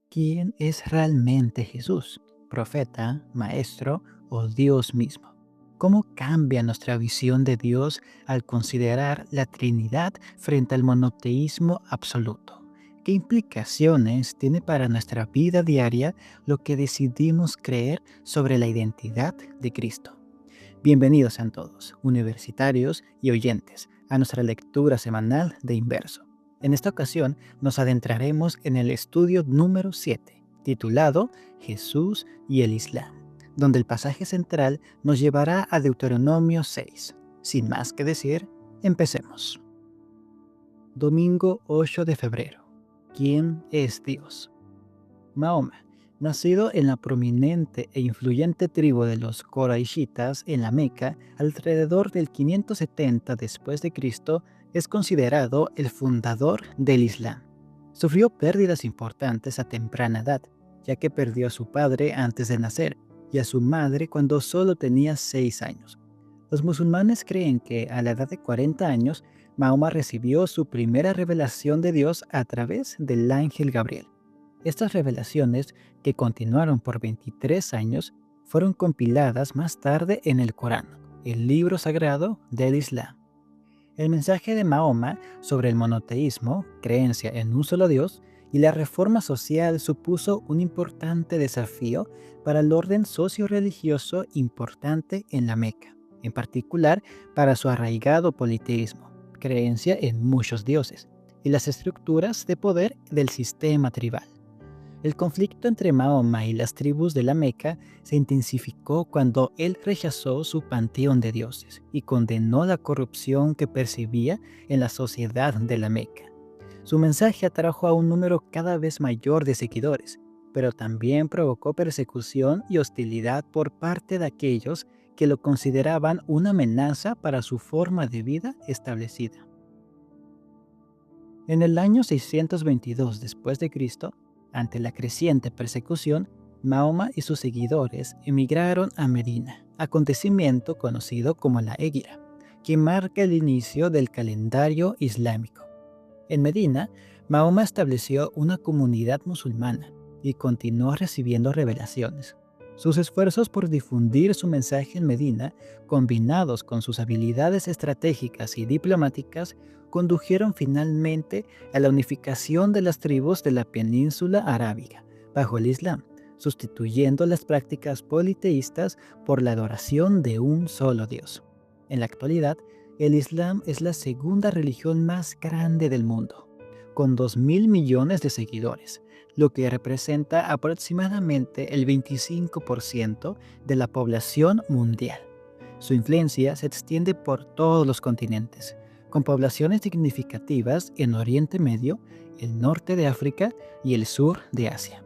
¿Quién es realmente Jesús? ¿Profeta, maestro o Dios mismo? ¿Cómo cambia nuestra visión de Dios al considerar la Trinidad frente al monoteísmo absoluto? ¿Qué implicaciones tiene para nuestra vida diaria lo que decidimos creer sobre la identidad de Cristo? Bienvenidos sean todos, universitarios y oyentes, a nuestra lectura semanal de Inverso. En esta ocasión nos adentraremos en el estudio número 7, titulado Jesús y el Islam, donde el pasaje central nos llevará a Deuteronomio 6. Sin más que decir, empecemos. Domingo 8 de febrero. ¿Quién es Dios? Mahoma, nacido en la prominente e influyente tribu de los Quraishitas en la Meca alrededor del 570 después de Cristo, es considerado el fundador del Islam. Sufrió pérdidas importantes a temprana edad, ya que perdió a su padre antes de nacer y a su madre cuando solo tenía 6 años. Los musulmanes creen que a la edad de 40 años, Mahoma recibió su primera revelación de Dios a través del ángel Gabriel. Estas revelaciones, que continuaron por 23 años, fueron compiladas más tarde en el Corán, el libro sagrado del Islam. El mensaje de Mahoma sobre el monoteísmo, creencia en un solo Dios, y la reforma social supuso un importante desafío para el orden socio-religioso importante en la Meca, en particular para su arraigado politeísmo, creencia en muchos dioses, y las estructuras de poder del sistema tribal. El conflicto entre Mahoma y las tribus de la Meca se intensificó cuando él rechazó su panteón de dioses y condenó la corrupción que percibía en la sociedad de la Meca. Su mensaje atrajo a un número cada vez mayor de seguidores, pero también provocó persecución y hostilidad por parte de aquellos que lo consideraban una amenaza para su forma de vida establecida. En el año 622 después de Cristo, ante la creciente persecución, Mahoma y sus seguidores emigraron a Medina, acontecimiento conocido como la Égira, que marca el inicio del calendario islámico. En Medina, Mahoma estableció una comunidad musulmana y continuó recibiendo revelaciones. Sus esfuerzos por difundir su mensaje en Medina, combinados con sus habilidades estratégicas y diplomáticas, condujeron finalmente a la unificación de las tribus de la península arábiga bajo el Islam, sustituyendo las prácticas politeístas por la adoración de un solo Dios. En la actualidad, el Islam es la segunda religión más grande del mundo, con 2.000 millones de seguidores, lo que representa aproximadamente el 25% de la población mundial. Su influencia se extiende por todos los continentes, con poblaciones significativas en Oriente Medio, el norte de África y el sur de Asia.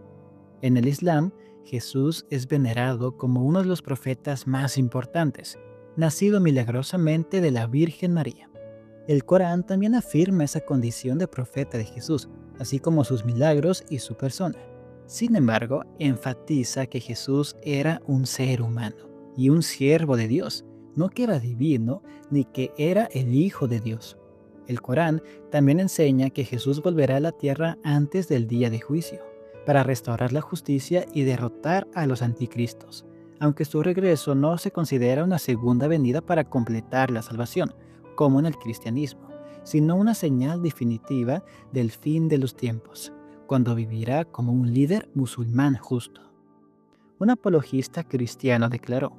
En el Islam, Jesús es venerado como uno de los profetas más importantes, nacido milagrosamente de la Virgen María. El Corán también afirma esa condición de profeta de Jesús, así como sus milagros y su persona. Sin embargo, enfatiza que Jesús era un ser humano y un siervo de Dios, no que era divino ni que era el Hijo de Dios. El Corán también enseña que Jesús volverá a la tierra antes del día de juicio, para restaurar la justicia y derrotar a los anticristos, aunque su regreso no se considera una segunda venida para completar la salvación, como en el cristianismo, sino una señal definitiva del fin de los tiempos, cuando vivirá como un líder musulmán justo. Un apologista cristiano declaró: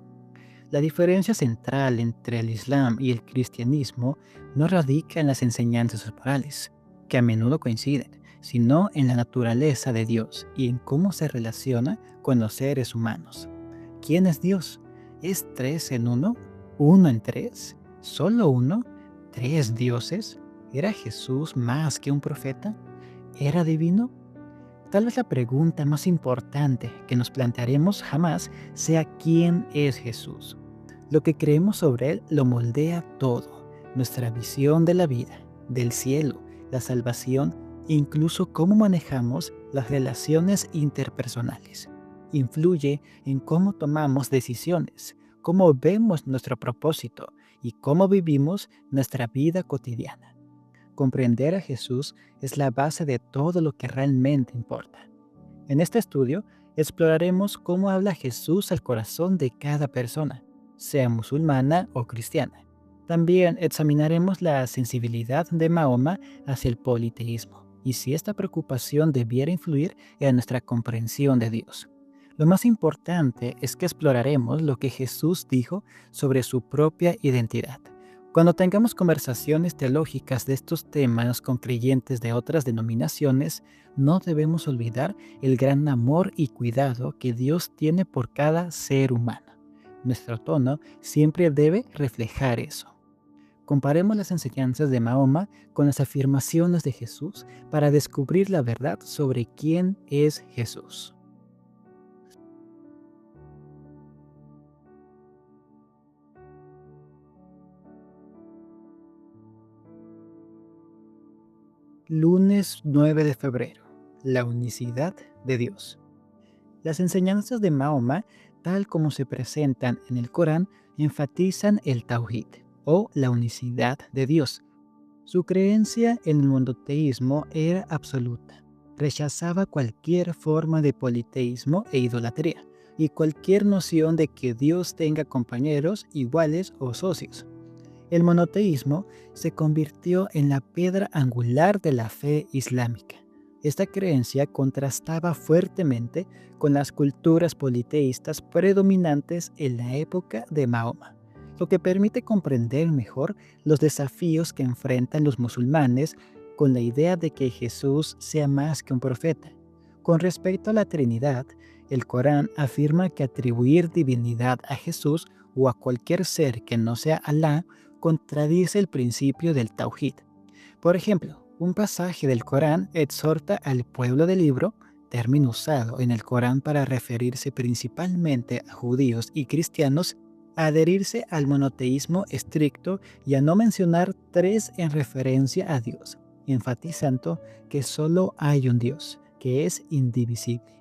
la diferencia central entre el Islam y el cristianismo no radica en las enseñanzas morales, que a menudo coinciden, sino en la naturaleza de Dios y en cómo se relaciona con los seres humanos. ¿Quién es Dios? ¿Es tres en uno? ¿Uno en tres? ¿Solo uno? ¿Tres dioses? ¿Era Jesús más que un profeta? ¿Era divino? Tal vez la pregunta más importante que nos plantearemos jamás sea quién es Jesús. Lo que creemos sobre Él lo moldea todo, nuestra visión de la vida, del cielo, la salvación e incluso cómo manejamos las relaciones interpersonales. Influye en cómo tomamos decisiones, cómo vemos nuestro propósito y cómo vivimos nuestra vida cotidiana. Comprender a Jesús es la base de todo lo que realmente importa. En este estudio exploraremos cómo habla Jesús al corazón de cada persona, sea musulmana o cristiana. También examinaremos la sensibilidad de Mahoma hacia el politeísmo y si esta preocupación debiera influir en nuestra comprensión de Dios. Lo más importante es que exploraremos lo que Jesús dijo sobre su propia identidad. Cuando tengamos conversaciones teológicas de estos temas con creyentes de otras denominaciones, no debemos olvidar el gran amor y cuidado que Dios tiene por cada ser humano. Nuestro tono siempre debe reflejar eso. Comparemos las enseñanzas de Mahoma con las afirmaciones de Jesús para descubrir la verdad sobre quién es Jesús. Lunes 9 de febrero. La unicidad de Dios. Las enseñanzas de Mahoma, tal como se presentan en el Corán, enfatizan el Tawhid, o la unicidad de Dios. Su creencia en el monoteísmo era absoluta. Rechazaba cualquier forma de politeísmo e idolatría, y cualquier noción de que Dios tenga compañeros, iguales o socios. El monoteísmo se convirtió en la piedra angular de la fe islámica. Esta creencia contrastaba fuertemente con las culturas politeístas predominantes en la época de Mahoma, lo que permite comprender mejor los desafíos que enfrentan los musulmanes con la idea de que Jesús sea más que un profeta. Con respecto a la Trinidad, el Corán afirma que atribuir divinidad a Jesús o a cualquier ser que no sea Alá contradice el principio del Tawhid. Por ejemplo, un pasaje del Corán exhorta al pueblo del libro, término usado en el Corán para referirse principalmente a judíos y cristianos, a adherirse al monoteísmo estricto y a no mencionar tres en referencia a Dios, enfatizando que solo hay un Dios, que es indivisible.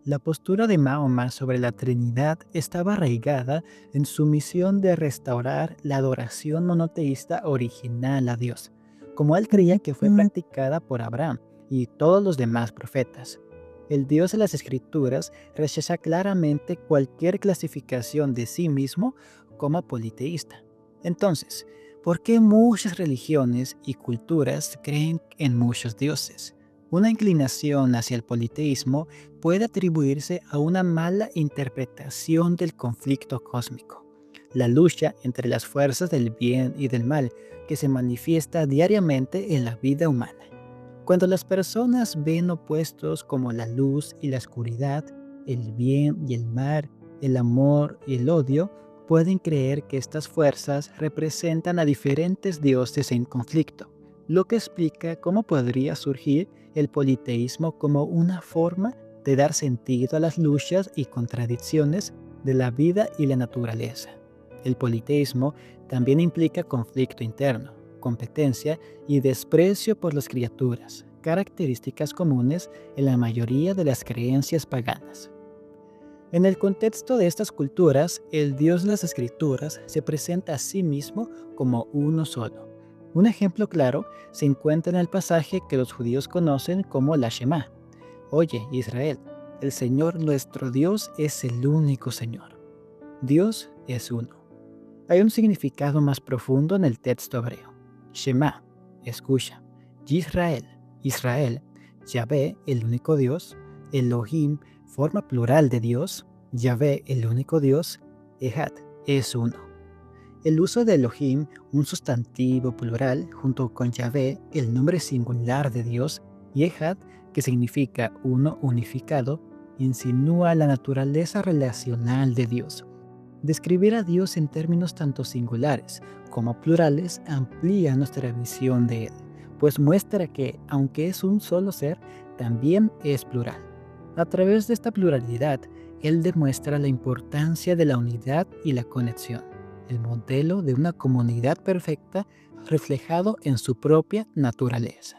La postura de Mahoma sobre la Trinidad estaba arraigada en su misión de restaurar la adoración monoteísta original a Dios, como él creía que fue practicada por Abraham y todos los demás profetas. El Dios de las Escrituras rechaza claramente cualquier clasificación de sí mismo como politeísta. Entonces, ¿por qué muchas religiones y culturas creen en muchos dioses? Una inclinación hacia el politeísmo puede atribuirse a una mala interpretación del conflicto cósmico, la lucha entre las fuerzas del bien y del mal que se manifiesta diariamente en la vida humana. Cuando las personas ven opuestos como la luz y la oscuridad, el bien y el mal, el amor y el odio, pueden creer que estas fuerzas representan a diferentes dioses en conflicto, lo que explica cómo podría surgir el politeísmo como una forma de dar sentido a las luchas y contradicciones de la vida y la naturaleza. El politeísmo también implica conflicto interno, competencia y desprecio por las criaturas, características comunes en la mayoría de las creencias paganas. En el contexto de estas culturas, el Dios de las Escrituras se presenta a sí mismo como uno solo. Un ejemplo claro se encuentra en el pasaje que los judíos conocen como la Shema. Oye, Israel, el Señor nuestro Dios es el único Señor. Dios es uno. Hay un significado más profundo en el texto hebreo. Shema, escucha. Yisrael, Israel, Yahvé, el único Dios. Elohim, forma plural de Dios. Yahvé, el único Dios. Ejad, es uno. El uso de Elohim, un sustantivo plural, junto con Yahvé, el nombre singular de Dios, y Ejad, que significa uno unificado, insinúa la naturaleza relacional de Dios. Describir a Dios en términos tanto singulares como plurales amplía nuestra visión de Él, pues muestra que, aunque es un solo ser, también es plural. A través de esta pluralidad, Él demuestra la importancia de la unidad y la conexión, el modelo de una comunidad perfecta reflejado en su propia naturaleza.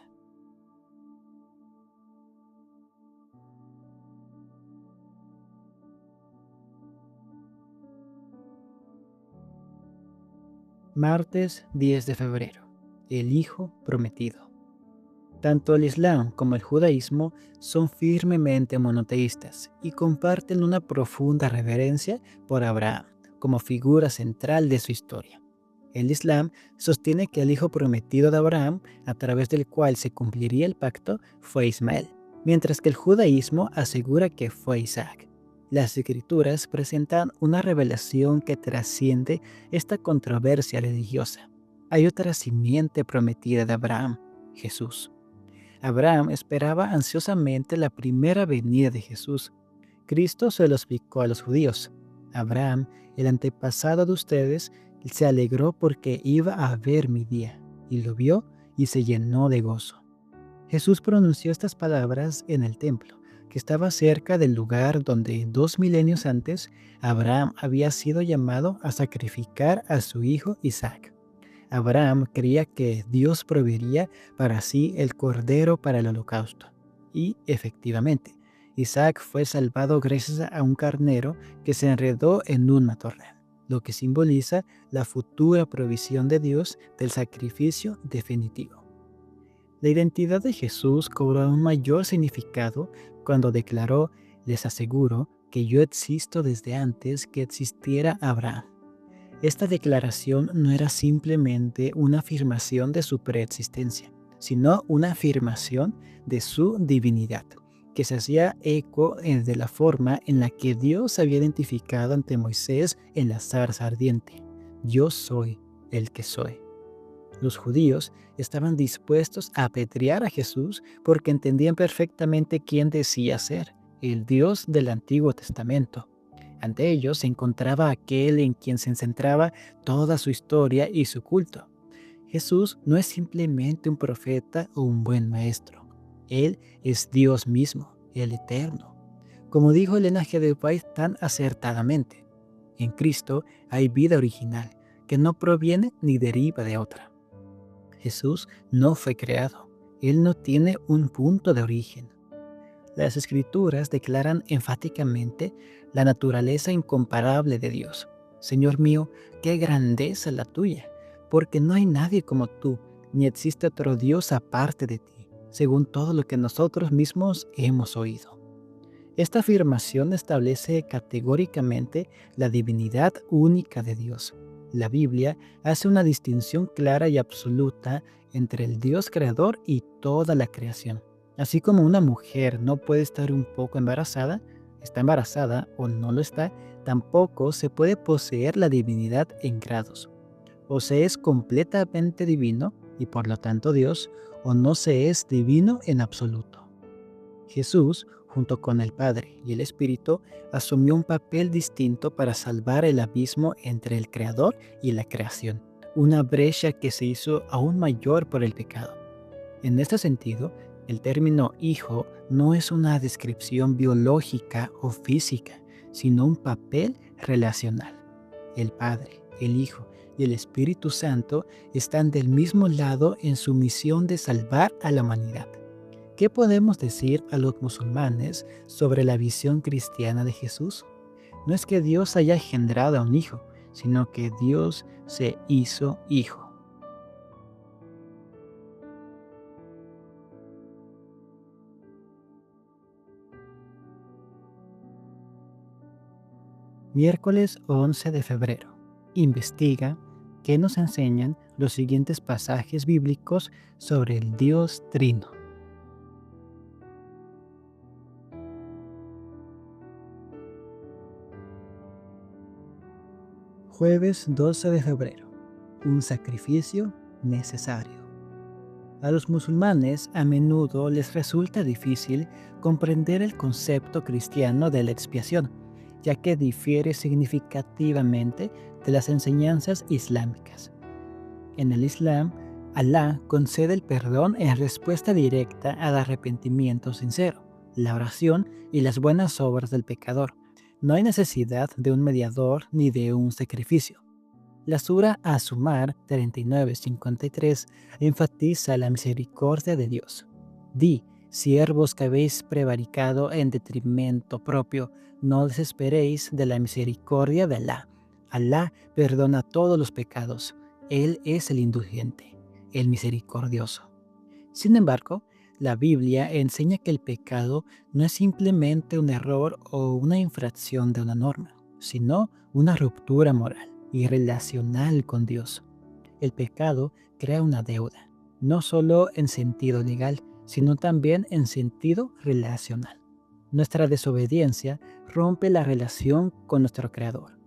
Martes 10 de febrero. El Hijo Prometido. Tanto el Islam como el judaísmo son firmemente monoteístas y comparten una profunda reverencia por Abraham como figura central de su historia. El Islam sostiene que el hijo prometido de Abraham, a través del cual se cumpliría el pacto, fue Ismael, mientras que el judaísmo asegura que fue Isaac. Las escrituras presentan una revelación que trasciende esta controversia religiosa. Hay otra simiente prometida de Abraham, Jesús. Abraham esperaba ansiosamente la primera venida de Jesús. Cristo se lo explicó a los judíos. Abraham, el antepasado de ustedes, se alegró porque iba a ver mi día, y lo vio y se llenó de gozo. Jesús pronunció estas palabras en el templo, que estaba cerca del lugar donde 2 milenios antes Abraham había sido llamado a sacrificar a su hijo Isaac. Abraham creía que Dios proveería para sí el cordero para el holocausto. Y efectivamente, Isaac fue salvado gracias a un carnero que se enredó en un matorral, lo que simboliza la futura provisión de Dios del sacrificio definitivo. La identidad de Jesús cobró un mayor significado cuando declaró: les aseguro que yo existo desde antes que existiera Abraham. Esta declaración no era simplemente una afirmación de su preexistencia, sino una afirmación de su divinidad, que se hacía eco de la forma en la que Dios había identificado ante Moisés en la zarza ardiente: yo soy el que soy. Los judíos estaban dispuestos a apedrear a Jesús porque entendían perfectamente quién decía ser, el Dios del Antiguo Testamento. Ante ellos se encontraba aquel en quien se centraba toda su historia y su culto. Jesús no es simplemente un profeta o un buen maestro. Él es Dios mismo, el Eterno. Como dijo Elena G. de White tan acertadamente, en Cristo hay vida original que no proviene ni deriva de otra. Jesús no fue creado. Él no tiene un punto de origen. Las Escrituras declaran enfáticamente la naturaleza incomparable de Dios. Señor mío, qué grandeza la tuya, porque no hay nadie como tú, ni existe otro Dios aparte de ti, según todo lo que nosotros mismos hemos oído. Esta afirmación establece categóricamente la divinidad única de Dios. La Biblia hace una distinción clara y absoluta entre el Dios creador y toda la creación. Así como una mujer no puede estar un poco embarazada, está embarazada o no lo está, tampoco se puede poseer la divinidad en grados. O se es completamente divino y por lo tanto Dios, o no se es divino en absoluto. Jesús, junto con el Padre y el Espíritu, asumió un papel distinto para salvar el abismo entre el Creador y la creación, una brecha que se hizo aún mayor por el pecado. En este sentido, el término hijo no es una descripción biológica o física, sino un papel relacional. El Padre, el Hijo y el Espíritu Santo están del mismo lado en su misión de salvar a la humanidad. ¿Qué podemos decir a los musulmanes sobre la visión cristiana de Jesús? No es que Dios haya engendrado a un hijo, sino que Dios se hizo hijo. Miércoles 11 de febrero. Investiga qué nos enseñan los siguientes pasajes bíblicos sobre el Dios Trino. Jueves 12 de febrero. Un sacrificio necesario. A los musulmanes a menudo les resulta difícil comprender el concepto cristiano de la expiación, ya que difiere significativamente de las enseñanzas islámicas. En el Islam, Alá concede el perdón en respuesta directa al arrepentimiento sincero, la oración y las buenas obras del pecador. No hay necesidad de un mediador ni de un sacrificio. La sura Az-Zumar 39:53 enfatiza la misericordia de Dios. Di, siervos que habéis prevaricado en detrimento propio, no desesperéis de la misericordia de Alá. Alá perdona todos los pecados. Él es el indulgente, el misericordioso. Sin embargo, la Biblia enseña que el pecado no es simplemente un error o una infracción de una norma, sino una ruptura moral y relacional con Dios. El pecado crea una deuda, no solo en sentido legal, sino también en sentido relacional. Nuestra desobediencia rompe la relación con nuestro Creador.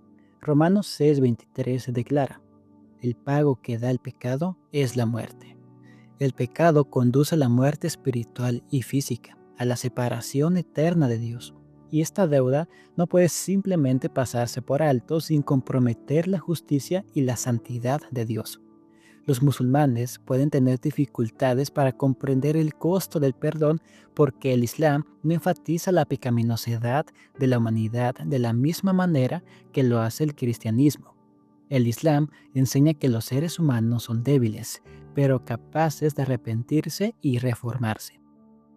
Romanos 6:23 declara: el pago que da el pecado es la muerte. El pecado conduce a la muerte espiritual y física, a la separación eterna de Dios. Y esta deuda no puede simplemente pasarse por alto sin comprometer la justicia y la santidad de Dios. Los musulmanes pueden tener dificultades para comprender el costo del perdón porque el Islam no enfatiza la pecaminosidad de la humanidad de la misma manera que lo hace el cristianismo. El Islam enseña que los seres humanos son débiles, pero capaces de arrepentirse y reformarse.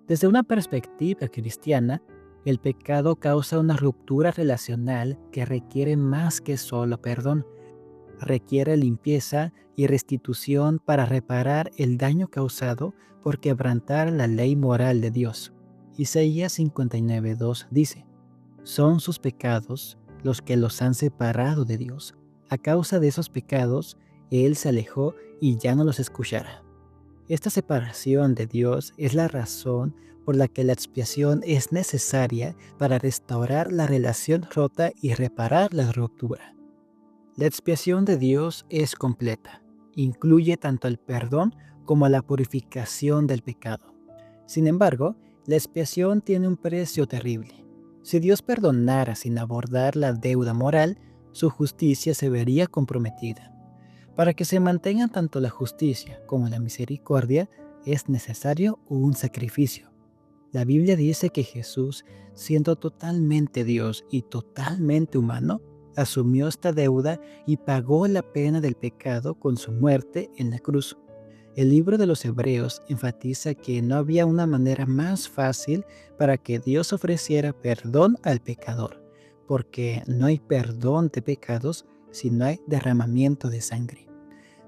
Desde una perspectiva cristiana, el pecado causa una ruptura relacional que requiere más que solo perdón. Requiere limpieza y restitución para reparar el daño causado por quebrantar la ley moral de Dios. Isaías 59:2 dice: son sus pecados los que los han separado de Dios. A causa de esos pecados, Él se alejó y ya no los escuchará. Esta separación de Dios es la razón por la que la expiación es necesaria para restaurar la relación rota y reparar la ruptura. La expiación de Dios es completa. Incluye tanto el perdón como la purificación del pecado. Sin embargo, la expiación tiene un precio terrible. Si Dios perdonara sin abordar la deuda moral, su justicia se vería comprometida. Para que se mantengan tanto la justicia como la misericordia, es necesario un sacrificio. La Biblia dice que Jesús, siendo totalmente Dios y totalmente humano, asumió esta deuda y pagó la pena del pecado con su muerte en la cruz. El libro de los Hebreos enfatiza que no había una manera más fácil para que Dios ofreciera perdón al pecador, porque no hay perdón de pecados si no hay derramamiento de sangre.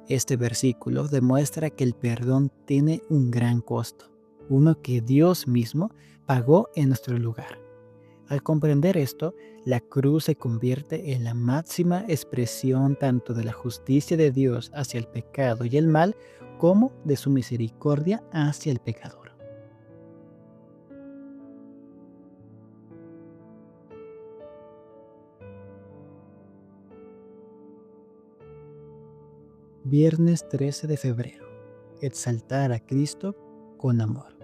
Este versículo demuestra que el perdón tiene un gran costo, uno que Dios mismo pagó en nuestro lugar. Al comprender esto, la cruz se convierte en la máxima expresión tanto de la justicia de Dios hacia el pecado y el mal, como de su misericordia hacia el pecador. Viernes 13 de febrero. Exaltar a Cristo con amor.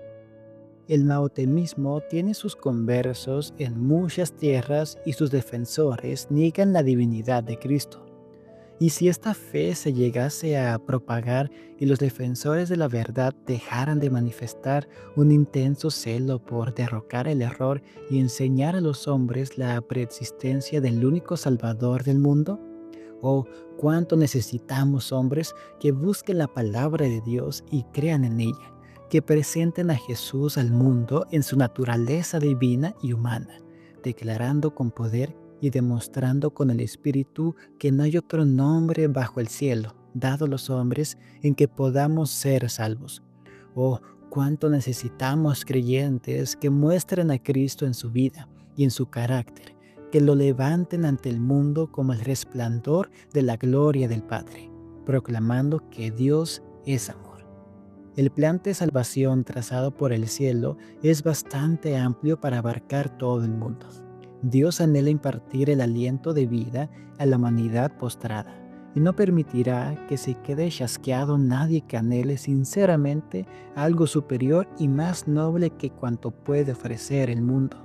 El maotemismo tiene sus conversos en muchas tierras y sus defensores niegan la divinidad de Cristo. Y si esta fe se llegase a propagar y los defensores de la verdad dejaran de manifestar un intenso celo por derrocar el error y enseñar a los hombres la preexistencia del único Salvador del mundo, oh, cuánto necesitamos hombres que busquen la palabra de Dios y crean en ella, que presenten a Jesús al mundo en su naturaleza divina y humana, declarando con poder y demostrando con el Espíritu que no hay otro nombre bajo el cielo dado a los hombres en que podamos ser salvos. Oh, cuánto necesitamos creyentes que muestren a Cristo en su vida y en su carácter, que lo levanten ante el mundo como el resplandor de la gloria del Padre, proclamando que Dios es amor. El plan de salvación trazado por el cielo es bastante amplio para abarcar todo el mundo. Dios anhela impartir el aliento de vida a la humanidad postrada y no permitirá que se quede chasqueado nadie que anhele sinceramente algo superior y más noble que cuanto puede ofrecer el mundo.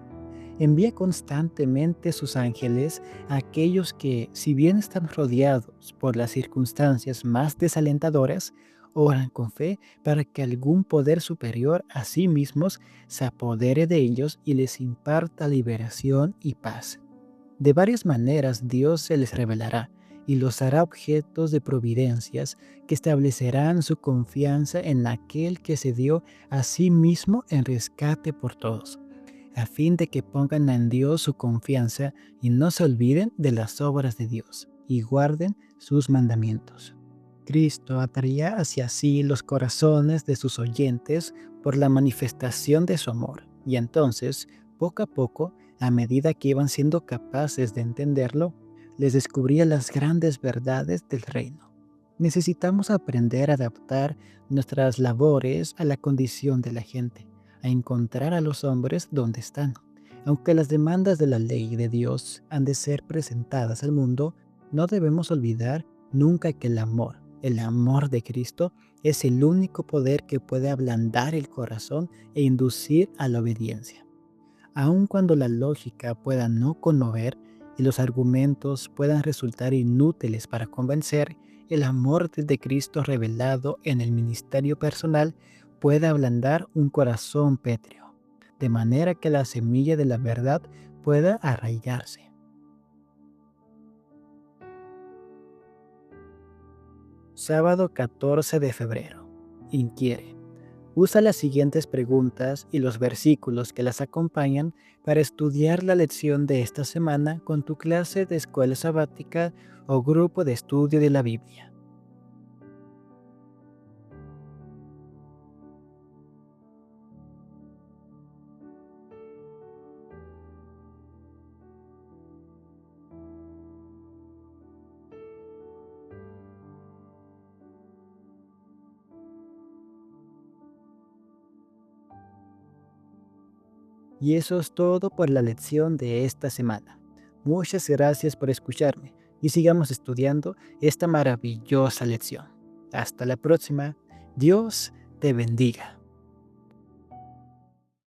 Envía constantemente sus ángeles a aquellos que, si bien están rodeados por las circunstancias más desalentadoras, oran con fe para que algún poder superior a sí mismos se apodere de ellos y les imparta liberación y paz. De varias maneras Dios se les revelará y los hará objetos de providencias que establecerán su confianza en aquel que se dio a sí mismo en rescate por todos, a fin de que pongan en Dios su confianza y no se olviden de las obras de Dios y guarden sus mandamientos. Cristo atraía hacia sí los corazones de sus oyentes por la manifestación de su amor, y entonces, poco a poco, a medida que iban siendo capaces de entenderlo, les descubría las grandes verdades del reino. Necesitamos aprender a adaptar nuestras labores a la condición de la gente, a encontrar a los hombres donde están. Aunque las demandas de la ley de Dios han de ser presentadas al mundo, no debemos olvidar nunca que el amor de Cristo, es el único poder que puede ablandar el corazón e inducir a la obediencia. Aun cuando la lógica pueda no conmover y los argumentos puedan resultar inútiles para convencer, el amor de Cristo revelado en el ministerio personal puede ablandar un corazón pétreo, de manera que la semilla de la verdad pueda arraigarse. Sábado 14 de febrero. Inquiere. Usa las siguientes preguntas y los versículos que las acompañan para estudiar la lección de esta semana con tu clase de escuela sabática o grupo de estudio de la Biblia. Y eso es todo por la lección de esta semana. Muchas gracias por escucharme y sigamos estudiando esta maravillosa lección. Hasta la próxima. Dios te bendiga.